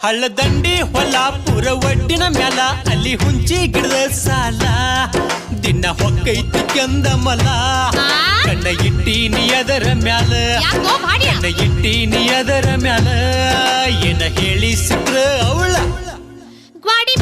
ಹಳ್ಳದಂಡಿ ಹೊಲಾಪುರ ಒಡ್ಡಿನ ಮ್ಯಾಲ ಅಲ್ಲಿ ಹುಂಚಿ ಗಿಡದ ಸಾಲ ದಿನ ಹೊಕ್ಕೈತಿ ಕೆಂದಮಲ ಕಣ್ಣ ಇಟ್ಟೀನಿ ಅದರ ಮ್ಯಾಲ ಕಣ್ಣ ಇಟ್ಟೀನಿ ಅದರ ಮ್ಯಾಲ ಏನ ಹೇಳಿ ಸಿಕ್ರ ಅವಳ ಗ್ವಾಡಿ